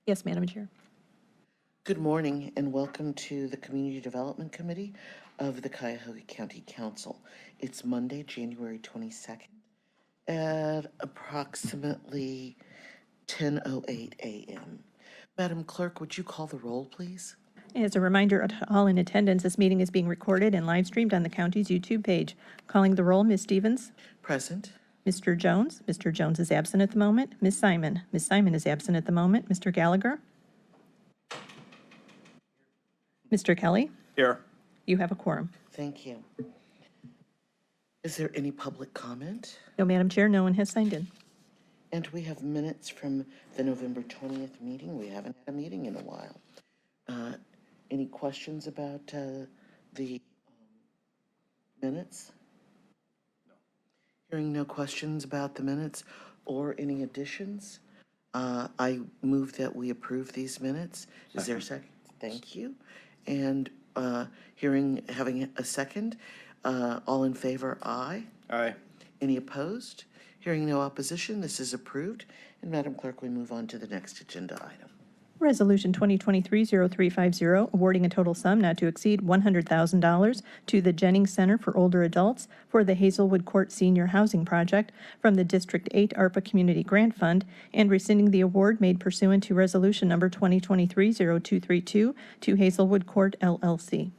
Yes, Madam Chair. Good morning and welcome to the Community Development Committee of the Cuyahoga County Council. It's Monday, January 22nd at approximately 10:08 a.m. Madam Clerk, would you call the roll, please? As a reminder to all in attendance, this meeting is being recorded and live streamed on the county's YouTube page. Calling the roll, Ms. Stevens. Present. Mr. Jones. Mr. Jones is absent at the moment. Ms. Simon. Ms. Simon is absent at the moment. Mr. Gallagher. Mr. Kelly. Here. You have a quorum. Thank you. Is there any public comment? No, Madam Chair, no one has signed in. And we have minutes from the November 20th meeting. We haven't had a meeting in a while. Any questions about the minutes? No. Hearing no questions about the minutes or any additions, I move that we approve these minutes. Is there a second? Thank you. And having a second, all in favor, aye. Aye. Any opposed? Hearing no opposition, this is approved. And Madam Clerk, we move on to the next agenda item. Resolution 2023-0350, awarding a total sum not to exceed $100,000 to the Jennings Center for Older Adults for the Hazelwood Court Senior Housing Project from the District 8 ARPA Community Grant Fund, and rescinding the award made pursuant to Resolution Number 2023-0232 to Hazelwood Court LLC.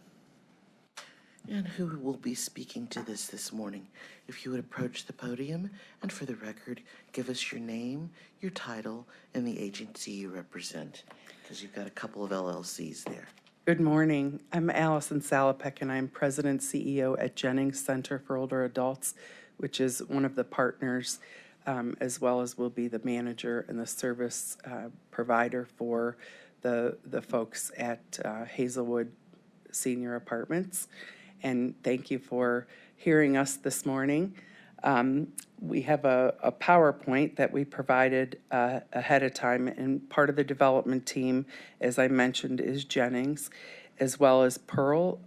And who will be speaking to this morning? If you would approach the podium and for the record, give us your name, your title, and the agency you represent, because you've got a couple of LLCs there. Good morning. I'm Allison Salopek, and I'm President CEO at Jennings Center for Older Adults, which is one of the partners, as well as will be the manager and the service provider for the folks at Hazelwood Senior Apartments. And thank you for hearing us this morning. We have a PowerPoint that we provided ahead of time, and part of the development team, as I mentioned, is Jennings, as well as Pearl,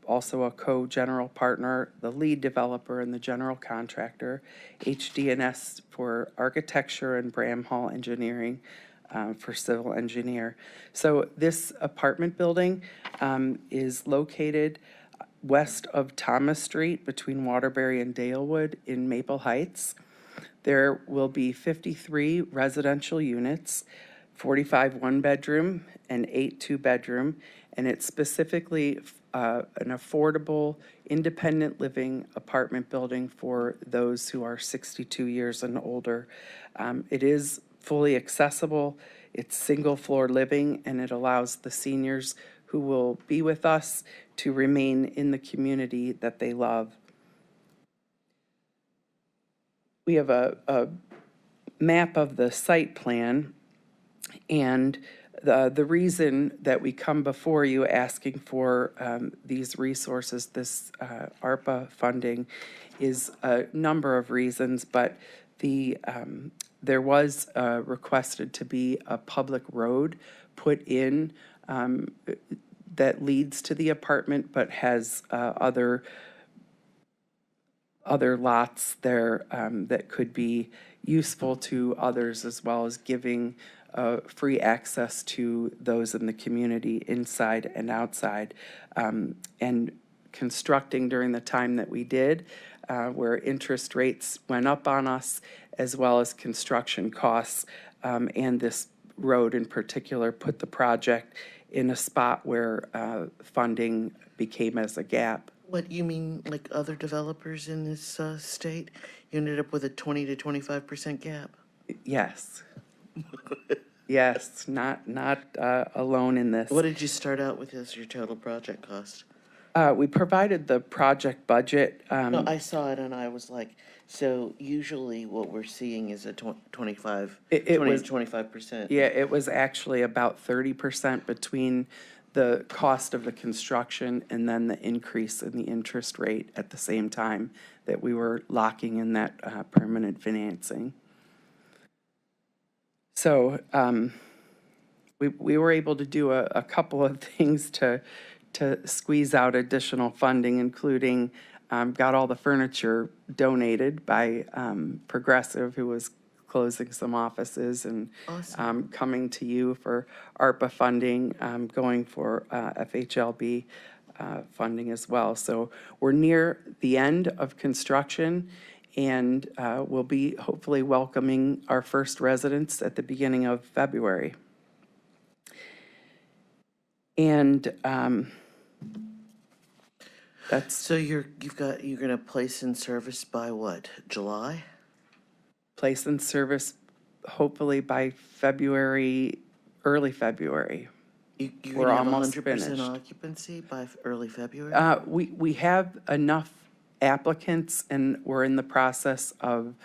also a co-general partner, the lead developer and the general contractor, HDNS for architecture, and Bramhall Engineering for civil engineer. So this apartment building is located west of Thomas Street between Waterbury and Dalewood in Maple Heights. There will be 53 residential units, 45 one-bedroom and 8 two-bedroom, and it's specifically an affordable, independent living apartment building for those who are 62 years and older. It is fully accessible, it's single-floor living, and it allows the seniors who will be with us to remain in the community that they love. We have a map of the site plan, and the reason that we come before you asking for these resources, this ARPA funding, is a number of reasons, but there was requested to be a public road put in that leads to the apartment, but has other lots there that could be useful to others, as well as giving free access to those in the community inside and outside. And constructing during the time that we did, where interest rates went up on us, as well as construction costs, and this road in particular put the project in a spot where funding became as a gap. What, you mean like other developers in this state? You ended up with a 20 to 25% gap? Yes. Yes, not alone in this. What did you start out with as your total project cost? We provided the project budget. No, I saw it and I was like, so usually what we're seeing is a 25, It 20 was- to 25%. Yeah, it was actually about 30% between the cost of the construction and then the increase in the interest rate at the same time that we were locking in that permanent financing. So we were able to do a couple of things to squeeze out additional funding, including got all the furniture donated by Progressive, who was closing some offices and Awesome. coming to you for ARPA funding, going for FHLB funding as well. So we're near the end of construction, and we'll be hopefully welcoming our first residents at the beginning of February. And that's, So you're gonna place in service by what, July? place in service hopefully by February, early February. You're We're gonna have almost 100% finished. occupancy by early February? We have enough applicants, and we're in the process of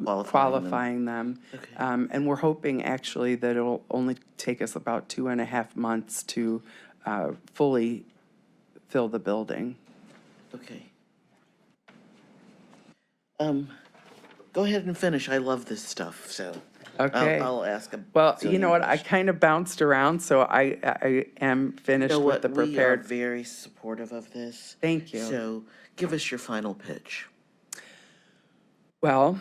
qualifying them. Okay. And we're hoping actually that it'll only take us about 2.5 months to fully fill the building. Okay. Go ahead and finish. I love this stuff, so. Okay. I'll ask a. Well, you zillion know what, I questions. kind of bounced around, so I am You finished know with what? the We are prepared. very supportive of this. Thank you. So give us your final pitch. Well,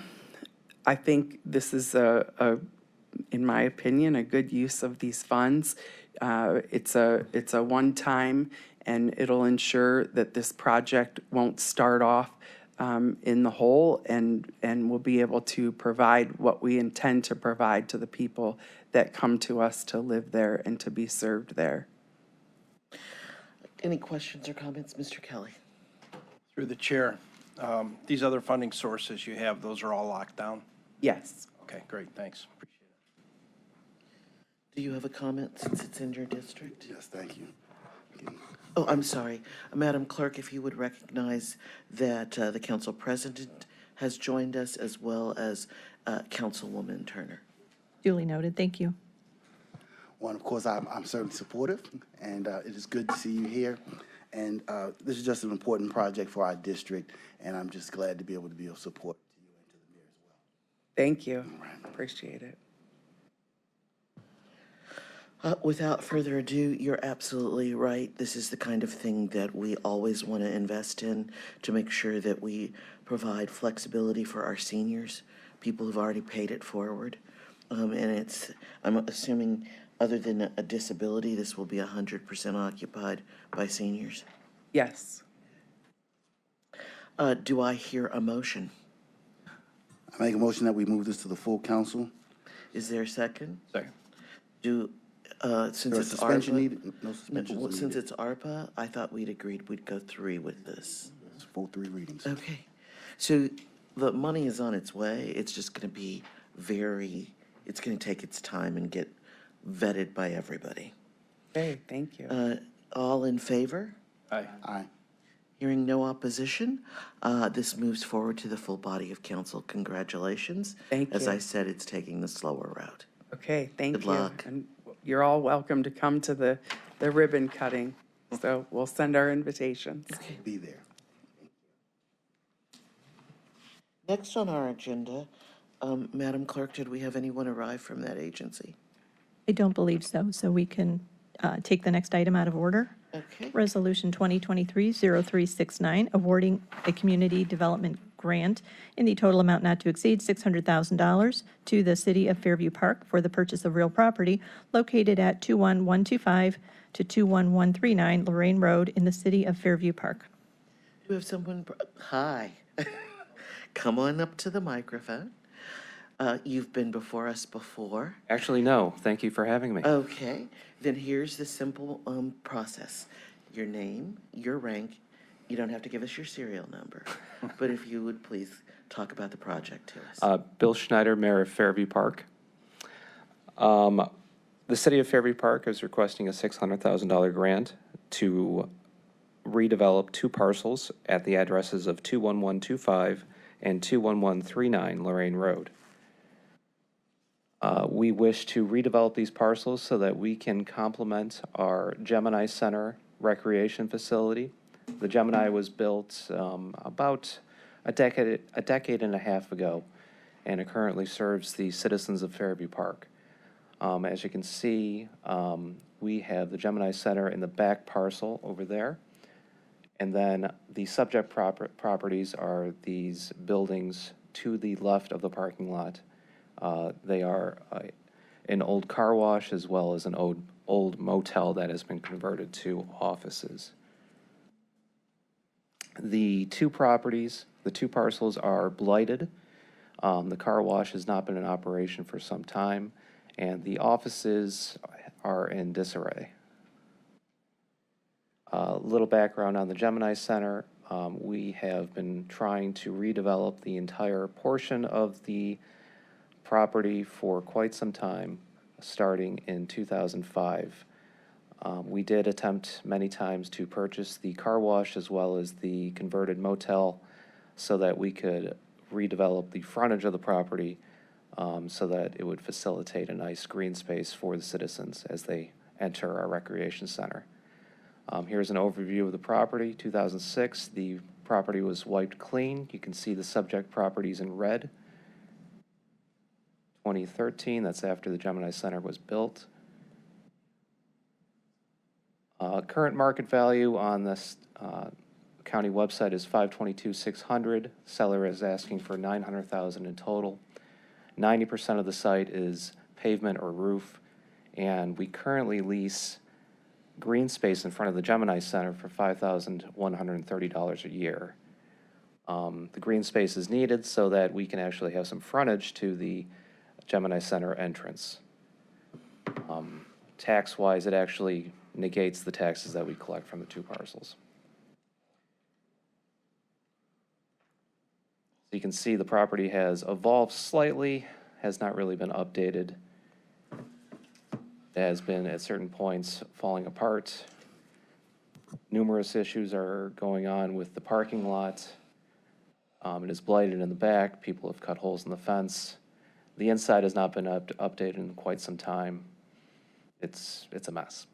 I think this is in my opinion, a good use of these funds. It's a one-time, and it'll ensure that this project won't start off in the hole, and we'll be able to provide what we intend to provide to the people that come to us to live there and to be served there. Any questions or comments, Mr. Kelly? Through the chair, these other funding sources you have, those are all locked down? Yes. Okay, great, thanks. Appreciate it. Do you have a comment since it's in your district? Yes, thank you. Oh, I'm sorry. Madam Clerk, if you would recognize that the council president has joined us, as well as Councilwoman Turner. Duly noted. Thank you. One, of course, I'm certainly supportive, and it is good to see you here. And this is just an important project for our district, and I'm just glad to be able to be of support to you and to the mayor as well. Thank you. Appreciate it. Without further ado, you're absolutely right. This is the kind of thing that we always want to invest in to make sure that we provide flexibility for our seniors, people who've already paid it forward. And I'm assuming, other than a disability, this will be 100% occupied by seniors. Yes. Do I hear a motion? I make a motion that we move this to the full council. Is there a second? Second. Since Is there a it's suspension ARPA, needed? No suspension. well, since it's ARPA, I thought we'd agreed we'd go 3 with this. It's full 3 readings. Okay, so the money is on its way. It's just going to be it's going to take its time and get vetted by everybody. Okay, thank you. All in favor? Aye. Aye. Hearing no opposition, this moves forward to the full body of council. Congratulations. Thank As you. I said, it's taking the slower route. Okay, thank Good you. luck. And you're all welcome to come to the ribbon cutting. So we'll send our invitations. Be there. Next on our agenda, Madam Clerk, did we have anyone arrive from that agency? I don't believe so, so we can take the next item out of order. Okay. Resolution 2023-0369, awarding a community development grant in the total amount not to exceed $600,000 to the City of Fairview Park for the purchase of real property located at 21125 to 21139 Lorraine Road in the City of Fairview Park. Do we have someone? Hi. Come on up to the microphone. You've been before us before. Actually, no. Thank you for having me. Okay, then here's the simple process. Your name, your rank. You don't have to give us your serial number, but if you would please talk about the project to us. Bill Schneider, Mayor of Fairview Park. The City of Fairview Park is requesting a $600,000 grant to redevelop 2 parcels at the addresses of 21125 and 21139 Lorraine Road. We wish to redevelop these parcels so that we can complement our Gemini Center recreation facility. The Gemini was built about a decade and a half ago, and it currently serves the citizens of Fairview Park. As you can see, we have the Gemini Center in the back parcel over there, and then the subject properties are these buildings to the left of the parking lot. They are an old car wash as well as an old motel that has been converted to offices. The two properties, the two parcels are blighted. The car wash has not been in operation for some time, and the offices are in disarray. A little background on the Gemini Center. We have been trying to redevelop the entire portion of the property for quite some time, starting in 2005. We did attempt many times to purchase the car wash as well as the converted motel so that we could redevelop the frontage of the property so that it would facilitate a nice green space for the citizens as they enter our recreation center. Here's an overview of the property. 2006, the property was wiped clean. You can see the subject properties in red. 2013, that's after the Gemini Center was built. Current market value on this county website is $522,600. Seller is asking for $900,000 in total. 90% of the site is pavement or roof, and we currently lease green space in front of the Gemini Center for $5,130 a year. The green space is needed so that we can actually have some frontage to the Gemini Center entrance. Tax-wise, it actually negates the taxes that we collect from the two parcels. So you can see the property has evolved slightly, has not really been updated. It has been at certain points falling apart. Numerous issues are going on with the parking lot. It is blighted in the back. People have cut holes in the fence. The inside has not been updated in quite some time. It's a mess.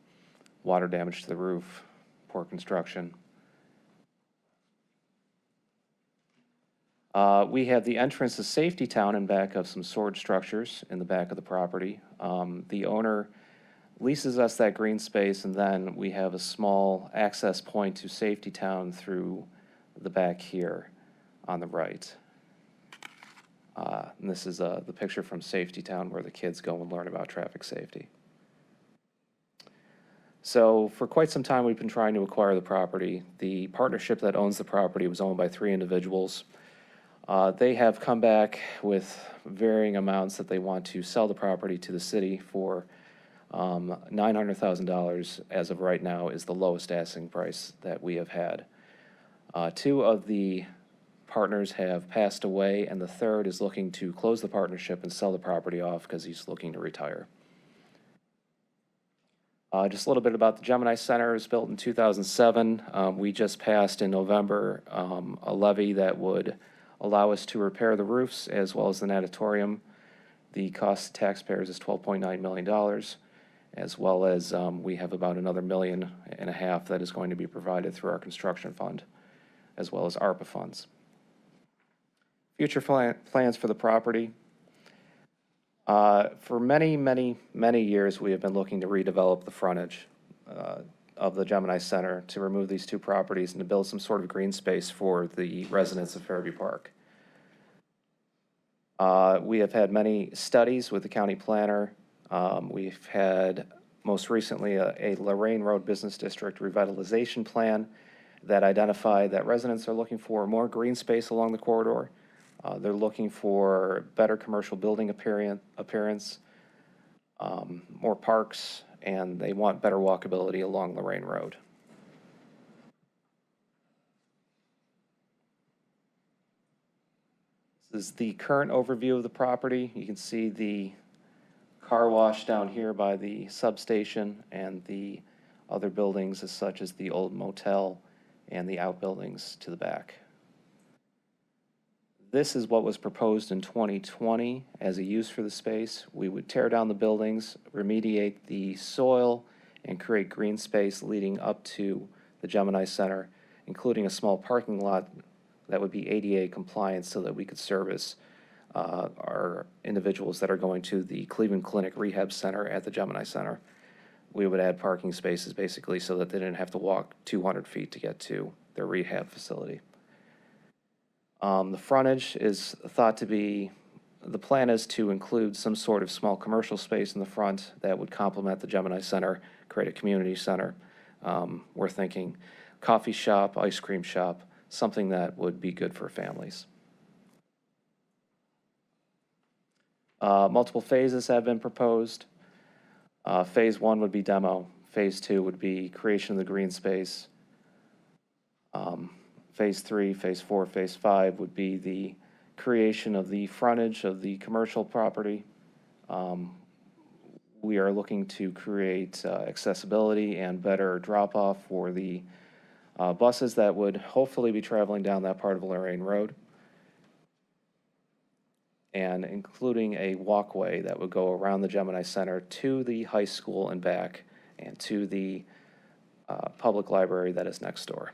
Water damage to the roof, poor construction. We have the entrance to Safety Town in back of some storage structures in the back of the property. The owner leases us that green space, and then we have a small access point to Safety Town through the back here on the right. And this is the picture from Safety Town where the kids go and learn about traffic safety. So for quite some time, we've been trying to acquire the property. The partnership that owns the property was owned by 3 individuals. They have come back with varying amounts that they want to sell the property to the city for. $900,000 as of right now is the lowest asking price that we have had. 2 of the partners have passed away, and the third is looking to close the partnership and sell the property off because he's looking to retire. Just a little bit about the Gemini Center. It was built in 2007. We just passed in November a levy that would allow us to repair the roofs as well as the natatorium. The cost to taxpayers is $12.9 million, as well as we have about another $1.5 million that is going to be provided through our construction fund, as well as ARPA funds. Future plans for the property. For many, many, many years, we have been looking to redevelop the frontage of the Gemini Center to remove these 2 properties and to build some sort of green space for the residents of Fairview Park. We have had many studies with the county planner. We've had most recently a Lorraine Road Business District revitalization plan that identified that residents are looking for more green space along the corridor. They're looking for better commercial building appearance, more parks, and they want better walkability along Lorraine Road. This is the current overview of the property. You can see the car wash down here by the substation and the other buildings such as the old motel and the outbuildings to the back. This is what was proposed in 2020 as a use for the space. We would tear down the buildings, remediate the soil, and create green space leading up to the Gemini Center, including a small parking lot that would be ADA compliant so that we could service our individuals that are going to the Cleveland Clinic Rehab Center at the Gemini Center. We would add parking spaces basically so that they didn't have to walk 200 feet to get to their rehab facility. The frontage is thought to be, the plan is to include some sort of small commercial space in the front that would complement the Gemini Center, create a community center. We're thinking coffee shop, ice cream shop, something that would be good for families. Multiple phases have been proposed. Phase 1 would be demo. Phase 2 would be creation of the green space. Phase 3, Phase 4, Phase 5 would be the creation of the frontage of the commercial property. We are looking to create accessibility and better drop-off for the buses that would hopefully be traveling down that part of Lorraine Road, and including a walkway that would go around the Gemini Center to the high school and back, and to the public library that is next door.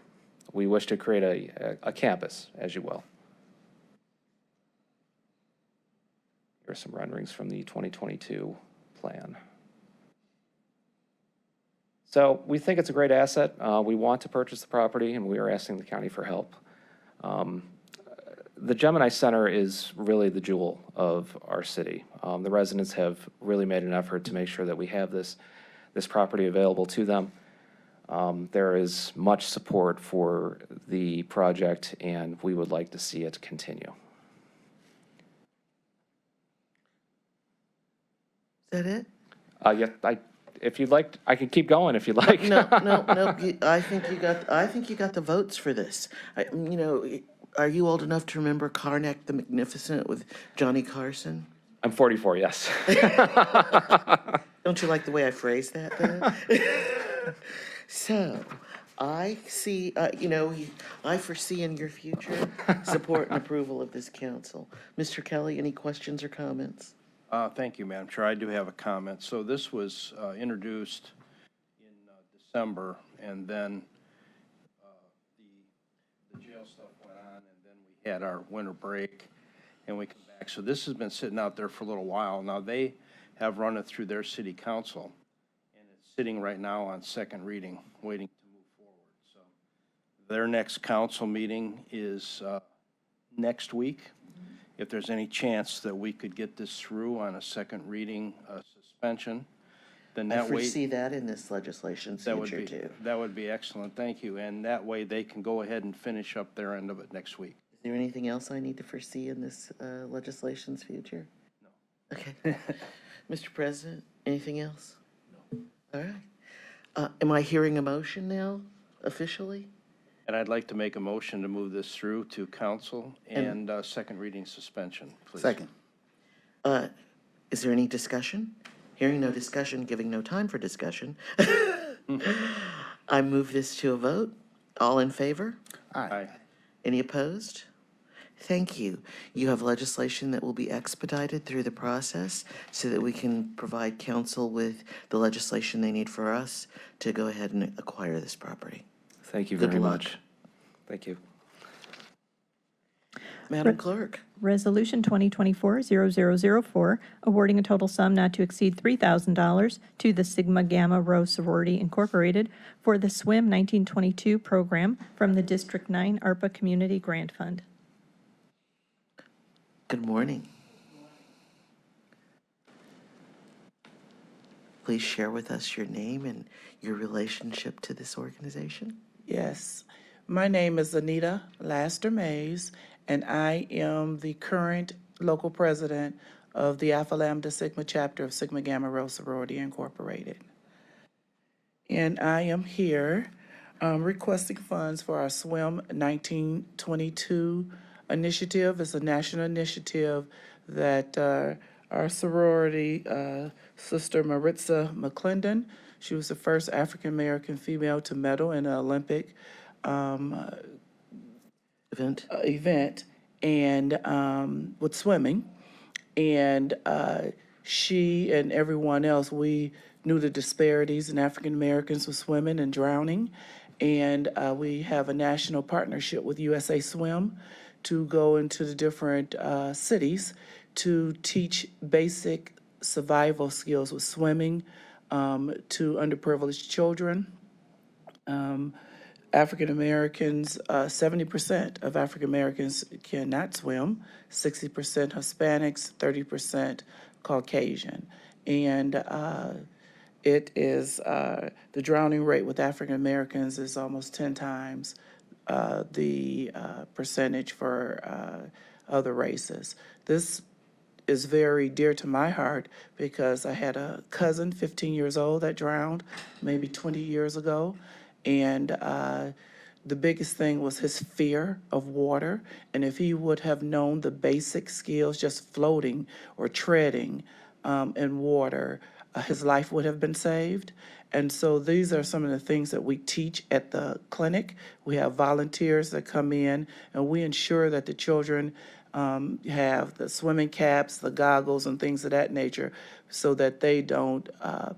We wish to create a campus, as you will. Here are some renderings from the 2022 plan. So we think it's a great asset. We want to purchase the property, and we are asking the county for help. The Gemini Center is really the jewel of our city. The residents have really made an effort to make sure that we have this property available to them. There is much support for the project, and we would like to see it continue. Is that it? Yeah, if you'd like, I can keep going if you'd like. No. I think you got the votes for this. Are you old enough to remember Karnak the Magnificent with Johnny Carson? I'm 44, yes. Don't you like the way I phrased that, though? So, I see, I foresee in your future support and approval of this council. Mr. Kelly, any questions or comments? Thank you, Madam Chair. I do have a comment. So this was introduced in December, and then the jail stuff went on, and then we had our winter break, and we come back. So this has been sitting out there for a little while. Now, they have run it through their city council, and it's sitting right now on second reading, waiting to move forward. So their next council meeting is next week. If there's any chance that we could get this through on a second reading suspension, then I that way. foresee that in this legislation's future, too. That would be excellent, thank you. And that way they can go ahead and finish up their end of it next week. Is there anything else I need to foresee in this legislation's future? No. Okay. Mr. President, anything else? No. All right. Am I hearing a motion now, officially? And I'd like to make a motion to move this through to council and second reading suspension, please. Second. Is there any discussion? Hearing no discussion, giving no time for discussion. I move this to a vote. All in favor? Aye. Any opposed? Thank you. You have legislation that will be expedited through the process so that we can provide council with the legislation they need for us to go ahead and acquire this property. Thank you Good very luck. much. Thank you. Madam Clerk. Resolution 2024-0004, awarding a total sum not to exceed $3,000 to the Sigma Gamma Rho Sorority Incorporated for the SWIM 1922 program from the District 9 ARPA Community Grant Fund. Good morning. Please share with us your name and your relationship to this organization. Yes. My name is Anita Laster Mays, and I am the current local president of the Alpha Lambda Sigma chapter of Sigma Gamma Rho Sorority Incorporated. And I am here requesting funds for our SWIM 1922 initiative. It's a national initiative that our sorority sister Maritza McClendon, she was the first African-American female to medal in an Olympic event and with swimming. And she and everyone else, we knew the disparities in African-Americans with swimming and drowning. And we have a national partnership with USA Swim to go into the different cities to teach basic survival skills with swimming to underprivileged children, African Americans, 70% of African Americans cannot swim, 60% Hispanics, 30% Caucasian. And it is, the drowning rate with African Americans is almost 10 times the percentage for other races. This is very dear to my heart because I had a cousin, 15 years old, that drowned maybe 20 years ago. And the biggest thing was his fear of water. And if he would have known the basic skills, just floating or treading in water, his life would have been saved. And so these are some of the things that we teach at the clinic. We have volunteers that come in, and we ensure that the children have the swimming caps, the goggles, and things of that nature, so that they don't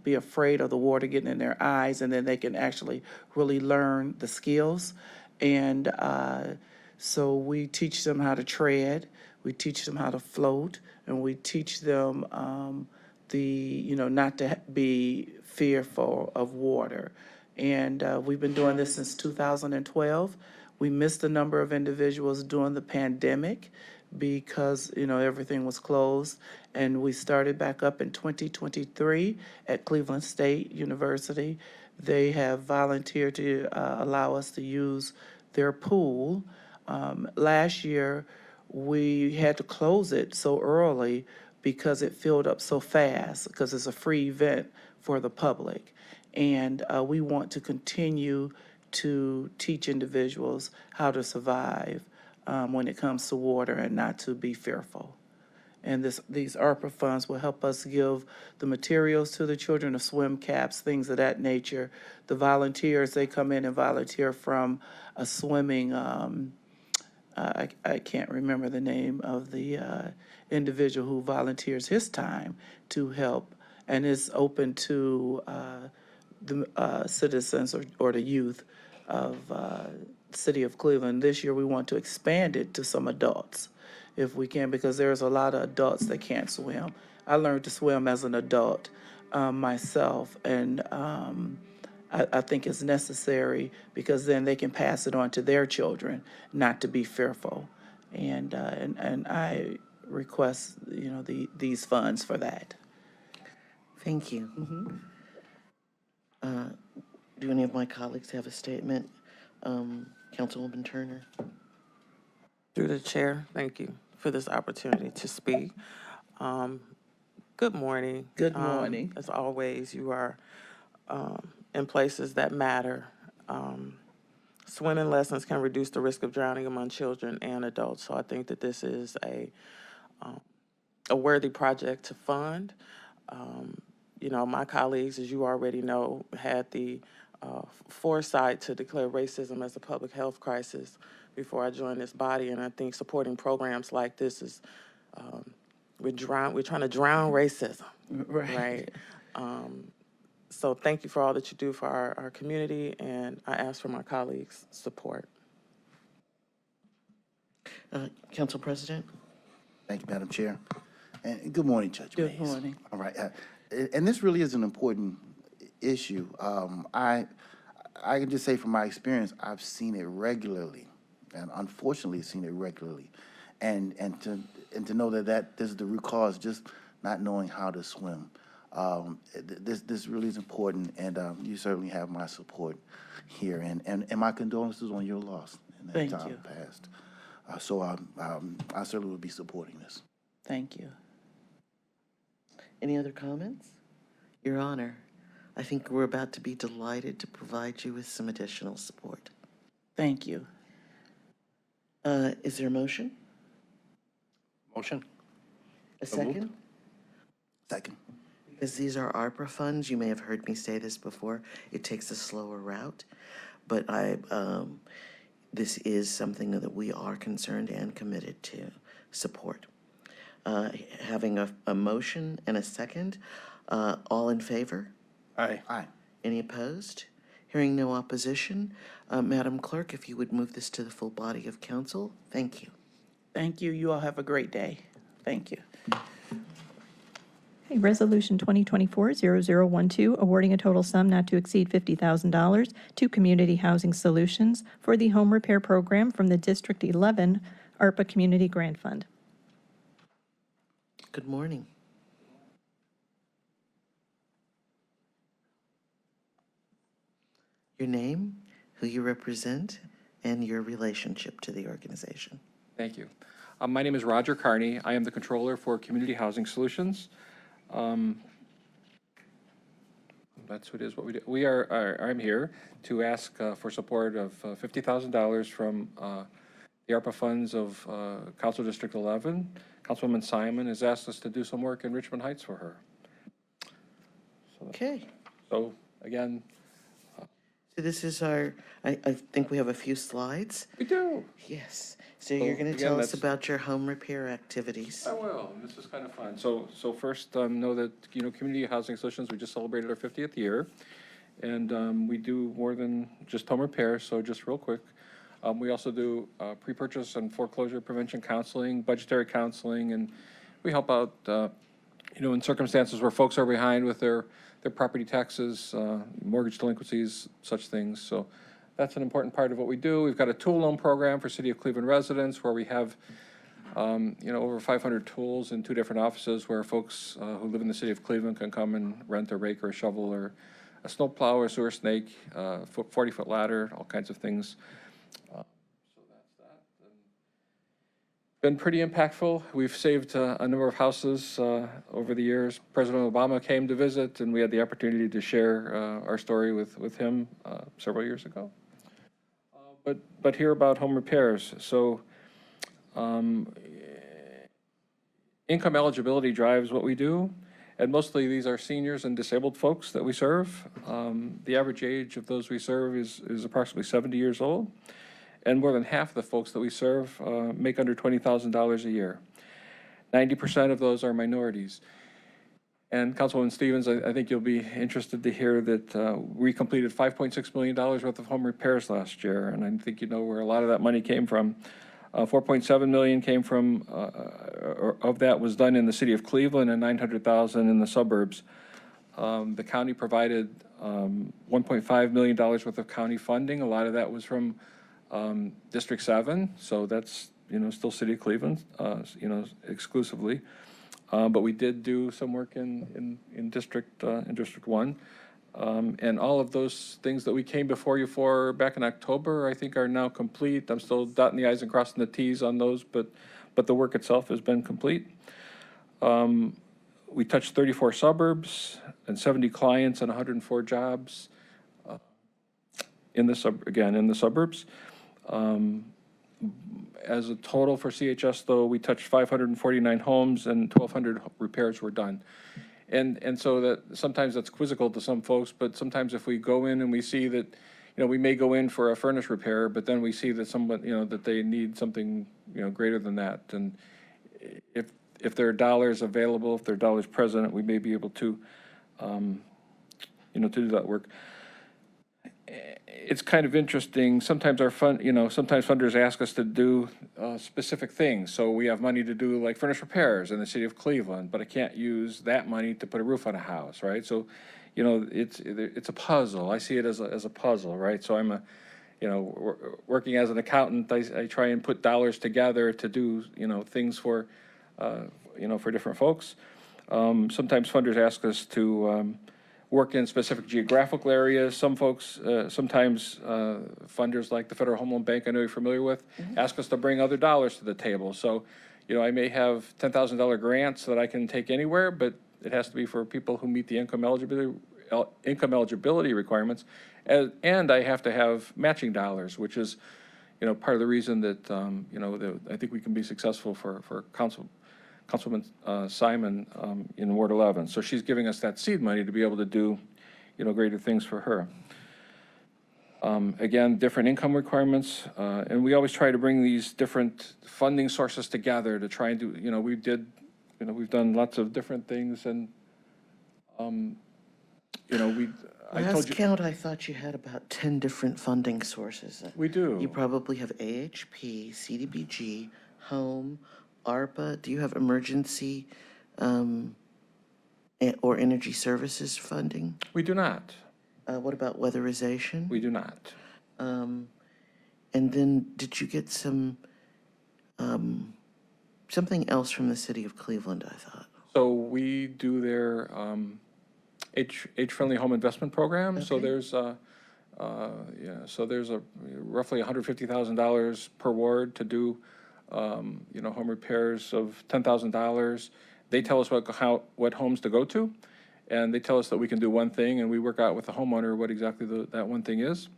be afraid of the water getting in their eyes, and then they can actually really learn the skills. And so we teach them how to tread, we teach them how to float, and we teach them not to be fearful of water. And we've been doing this since 2012. We missed a number of individuals during the pandemic because, everything was closed. And we started back up in 2023 at Cleveland State University. They have volunteered to allow us to use their pool. Last year, we had to close it so early because it filled up so fast, because it's a free event for the public. And we want to continue to teach individuals how to survive when it comes to water and not to be fearful. And these ARPA funds will help us give the materials to the children, the swim caps, things of that nature. The volunteers, they come in and volunteer from a swimming, I can't remember the name of the individual who volunteers his time to help, and is open to the citizens or the youth of City of Cleveland. This year, we want to expand it to some adults, if we can, because there's a lot of adults that can't swim. I learned to swim as an adult myself, and I think it's necessary because then they can pass it on to their children, not to be fearful. And I request, these funds for that. Thank you. Do any of my colleagues have a statement? Councilwoman Turner? Through the chair, thank you for this opportunity to speak. Good morning. Good morning. As always, you are in places that matter. Swimming lessons can reduce the risk of drowning among children and adults, so I think that this is a worthy project to fund. My colleagues, as you already know, had the foresight to declare racism as a public health crisis before I joined this body, and I think supporting programs like this is we're trying to drown racism, right? So thank you for all that you do for our community, and I ask for my colleagues' support. Council President? Thank you, Madam Chair. And good morning, Judge Mays. Good morning. All right. And this really is an important issue. I can just say from my experience, I've seen it regularly, and unfortunately seen it regularly. And to know that this is the root cause, just not knowing how to swim. This really is important, and you certainly have my support here, and my condolences on your loss in that Thank time you. past. So I certainly will be supporting this. Thank you. Any other comments? Your Honor, I think we're about to be delighted to provide you with some additional support. Thank you. Is there a motion? Motion? A So moved. second? Second. Because these are ARPA funds, you may have heard me say this before, it takes a slower route, but this is something that we are concerned and committed to support. Having a motion and a second, all in favor? Aye. Aye. Any opposed? Hearing no opposition, Madam Clerk, if you would move this to the full body of council, thank you. Thank you. You all have a great day. Thank you. Okay, Resolution 2024-0012, awarding a total sum not to exceed $50,000 to Community Housing Solutions for the home repair program from the District 11 ARPA Community Grant Fund. Good morning. Your name, who you represent, and your relationship to the organization. Thank you. My name is Roger Carney. I am the controller for Community Housing Solutions. That's what it is, what we do. I'm here to ask for support of $50,000 from the ARPA funds of Council District 11. Councilwoman Simon has asked us to do some work in Richmond Heights for her. Okay. So, again, So this is our, I think we have a few slides. we do. Yes. So you're going to again, tell us that's- about your home repair activities. I will. This is kind of fun. So first, know that, Community Housing Solutions, we just celebrated our 50th year. And we do more than just home repair, so just real quick. We also do pre-purchase and foreclosure prevention counseling, budgetary counseling, and we help out, in circumstances where folks are behind with their property taxes, mortgage delinquencies, such things. So that's an important part of what we do. We've got a tool loan program for City of Cleveland residents where we have, over 500 tools in 2 different offices where folks who live in the City of Cleveland can come and rent a rake or a shovel or a snow plow or a sewer snake, 40-foot ladder, all kinds of things. So that's that. Been pretty impactful. We've saved a number of houses over the years. President Obama came to visit, and we had the opportunity to share our story with him several years ago. But here about home repairs. So income eligibility drives what we do, and mostly these are seniors and disabled folks that we serve. The average age of those we serve is approximately 70 years old, and more than half of the folks that we serve make under $20,000 a year. 90% of those are minorities. And Councilwoman Stevens, I think you'll be interested to hear that we completed $5.6 million worth of home repairs last year, and I think you know where a lot of that money came from. 4.7 million came from, of that was done in the City of Cleveland and 900,000 in the suburbs. The county provided $1.5 million worth of county funding. A lot of that was from District 7, so that's, still City of Cleveland, exclusively. But we did do some work in District 1. And all of those things that we came before you for back in October, I think are now complete. I'm still dotting the i's and crossing the t's on those, but the work itself has been complete. We touched 34 suburbs and 70 clients and 104 jobs in the suburbs. As a total for CHS, though, we touched 549 homes and 1,200 repairs were done. And so that sometimes that's quizzical to some folks, but sometimes if we go in and we see that, we may go in for a furnace repair, but then we see that someone, that they need something, greater than that. And if there are dollars available, if there are dollars present, we may be able to, to do that work. It's kind of interesting. Sometimes sometimes funders ask us to do specific things. So we have money to do like furnace repairs in the City of Cleveland, but I can't use that money to put a roof on a house, right? So, it's a puzzle. I see it as a puzzle, right? So I'm working as an accountant, I try and put dollars together to do, things for, for different folks. Sometimes funders ask us to work in specific geographical areas. Some folks, sometimes funders like the Federal Home Loan Bank, I know you're familiar with, ask us to bring other dollars to the table. So, I may have $10,000 grants that I can take anywhere, but it has to be for people who meet the income eligibility requirements. And I have to have matching dollars, which is, part of the reason that, I think we can be successful for Councilwoman Simon in Ward 11. So she's giving us that seed money to be able to do, greater things for her. Again, different income requirements, and we always try to bring these different funding sources together to try and do, we've done lots of different things, and, Last count, I thought you had about 10 different funding sources. We do. You probably have AHP, CDBG, Home, ARPA. Do you have emergency or energy services funding? We do not. What about weatherization? We do not. And then did you get some, something else from the city of Cleveland, I thought? So we do their age-friendly home investment program. So Okay. there's so there's a roughly $150,000 per ward to do, home repairs of $10,000. They tell us what homes to go to, and they tell us that we can do one thing, and we work out with the homeowner what exactly that one thing is.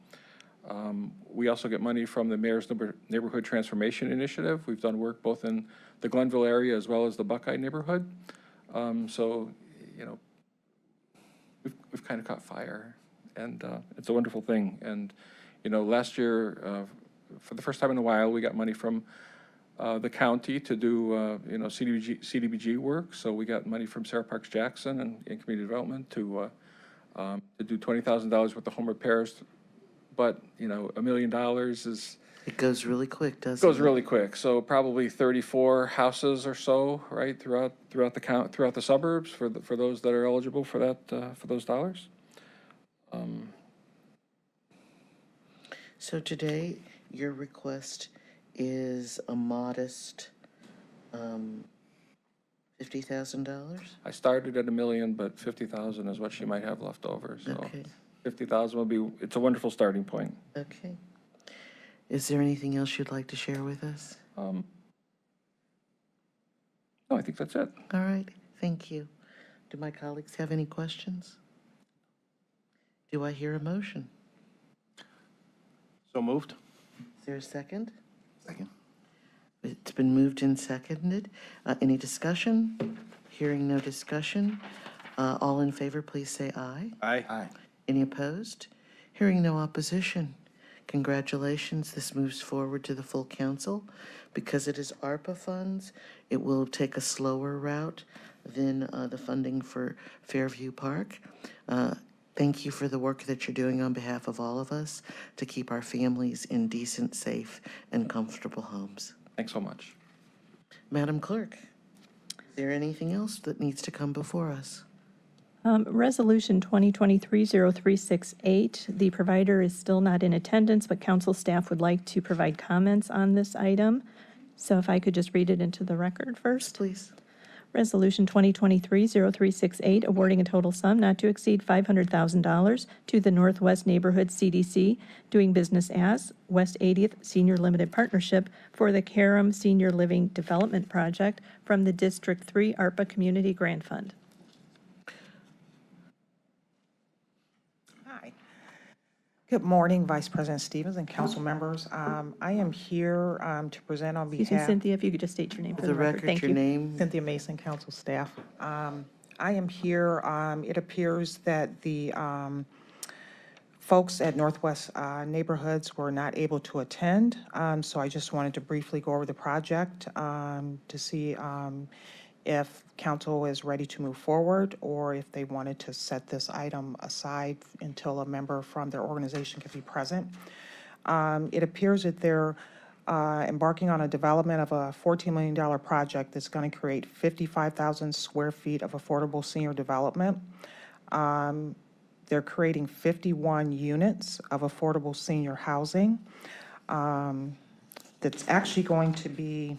We also get money from the Mayor's Neighborhood Transformation Initiative. We've done work both in the Glenville area as well as the Buckeye neighborhood. We've kind of caught fire, and it's a wonderful thing. And, last year, for the first time in a while, we got money from the county to do, CDBG work. So we got money from Sarah Parks Jackson and Community Development to do $20,000 worth of home repairs. But, $1 million is, It goes really quick, doesn't it? goes really quick. So probably 34 houses or so, right, throughout the suburbs for those that are eligible for that, for those dollars. So today, your request is a modest $50,000? I started at $1 million, but 50,000 is what she might have left over, so Okay, 50,000 will be, it's a wonderful starting point. okay. Is there anything else you'd like to share with us? No, I think that's it. All right, thank you. Do my colleagues have any questions? Do I hear a motion? So moved? Is there a second? Second. It's been moved and seconded. Any discussion? Hearing no discussion. All in favor, please say aye. Aye. Aye. Any opposed? Hearing no opposition. Congratulations, this moves forward to the full council. Because it is ARPA funds, it will take a slower route than the funding for Fairview Park. Thank you for the work that you're doing on behalf of all of us to keep our families in decent, safe, and comfortable homes. Thanks so much. Madam Clerk, is there anything else that needs to come before us? Resolution 2023-0368, the provider is still not in attendance, but council staff would like to provide comments on this item. So if I could just read it into the record first. Please. Resolution 2023-0368, awarding a total sum not to exceed $500,000 to the Northwest Neighborhood CDC, doing business as West 80th Senior Limited Partnership for the Karam Senior Living Development Project from the District 3 ARPA Community Grant Fund. Hi. Good morning, Vice President Stevens and council members. I am here to present on Excuse me, behalf. Cynthia, if you could just state your name for For the the record. record, Thank your you. name? Cynthia Mason, council staff. I am here, it appears that the folks at Northwest Neighborhoods were not able to attend, so I just wanted to briefly go over the project to see if council is ready to move forward or if they wanted to set this item aside until a member from their organization could be present. It appears that they're embarking on a development of a $14 million project that's going to create 55,000 square feet of affordable senior development. They're creating 51 units of affordable senior housing. That's actually going to be,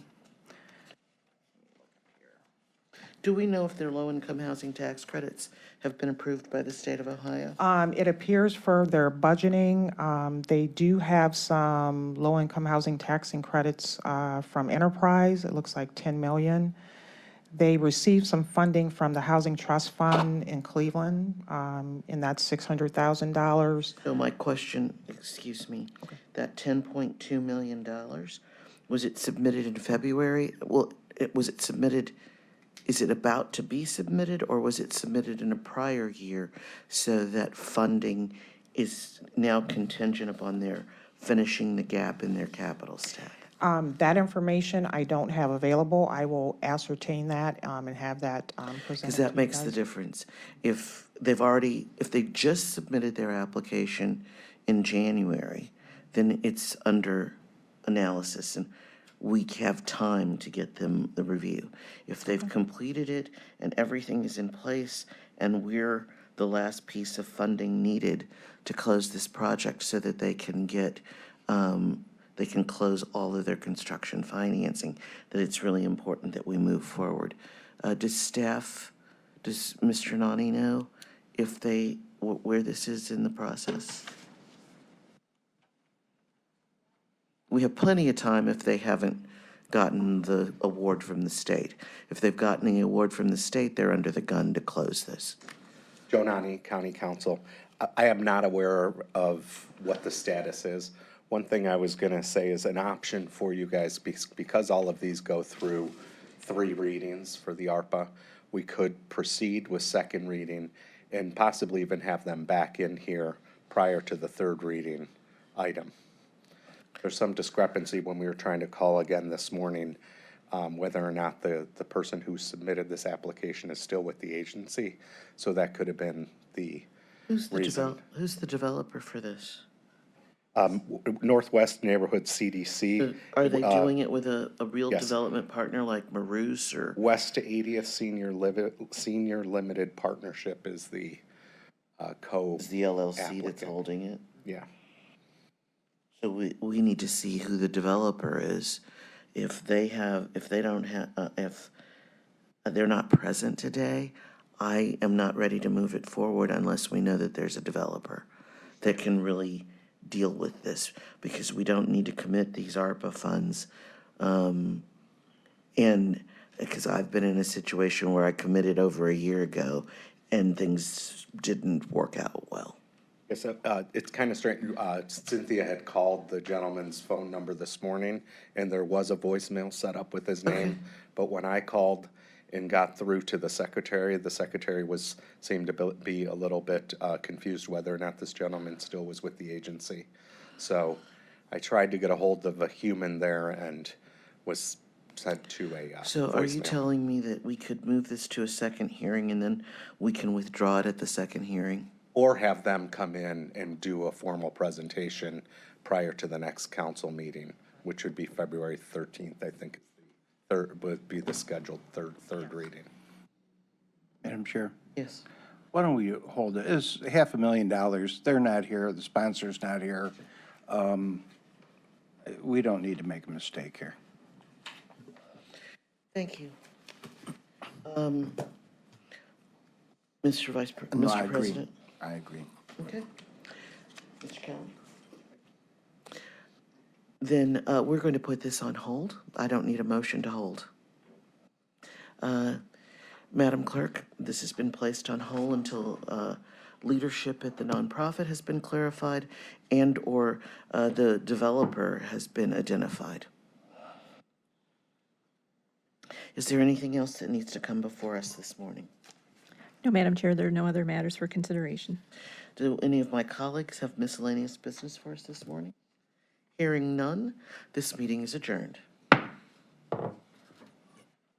Do we know if their low-income housing tax credits have been approved by the state of Ohio? it appears for their budgeting, they do have some low-income housing taxing credits from Enterprise. It looks like 10 million. They received some funding from the Housing Trust Fund in Cleveland, and that's $600,000. So my question, excuse me, that $10.2 million, was it submitted in February? Well, was it submitted, is it about to be submitted, or was it submitted in a prior year so that funding is now contingent upon their finishing the gap in their capital stack? That information I don't have available. I will ascertain that and have that presented Because to that you makes the guys. difference. If they just submitted their application in January, then it's under analysis. And we have time to get them the review. If they've completed it and everything is in place and we're the last piece of funding needed to close this project so that they can get, they can close all of their construction financing, that it's really important that we move forward. Does Mr. Nani know if they, where this is in the process? We have plenty of time if they haven't gotten the award from the state. If they've gotten the award from the state, they're under the gun to close this. Joe Nani, County Council. I am not aware of what the status is. One thing I was going to say is an option for you guys, because all of these go through 3 readings for the ARPA, we could proceed with second reading and possibly even have them back in here prior to the 3rd reading item. There's some discrepancy when we were trying to call again this morning, whether or not the person who submitted this application is still with the agency. So that could have been the reason. Who's the developer for this? Northwest Neighborhood CDC. Are they doing it with a real yes. development partner like Maroos or? West 80th Senior Limited Partnership is the Is the LLC that's holding it? Yeah. So we need to see who the developer is. If they're not present today, I am not ready to move it forward unless we know that there's a developer that can really deal with this, because we don't need to commit these ARPA funds. And because I've been in a situation where I committed over a year ago and things didn't work out well. Yes, it's kind of strange. Cynthia had called the gentleman's phone number this morning, and there was a voicemail set up with his name. But when I called and got through to the secretary seemed to be a little bit confused whether or not this gentleman still was with the agency. So I tried to get a hold of a human there and was sent to a So are you voicemail. telling me that we could move this to a second hearing and then we can withdraw it at the second hearing? Or have them come in and do a formal presentation prior to the next council meeting, which would be February 13th, I think. Would be the scheduled third reading. Madam Chair, Yes. why don't we hold it? It's $500,000. They're not here. The sponsor's not here. We don't need to make a mistake here. Thank you. Mr. No, I Mr. agree. President? I agree. Okay. Mr. Kelly? Then we're going to put this on hold. I don't need a motion to hold. Madam Clerk, this has been placed on hold until leadership at the nonprofit has been clarified and/or the developer has been identified. Is there anything else that needs to come before us this morning? No, Madam Chair, there are no other matters for consideration. Do any of my colleagues have miscellaneous business for us this morning? Hearing none, this meeting is adjourned.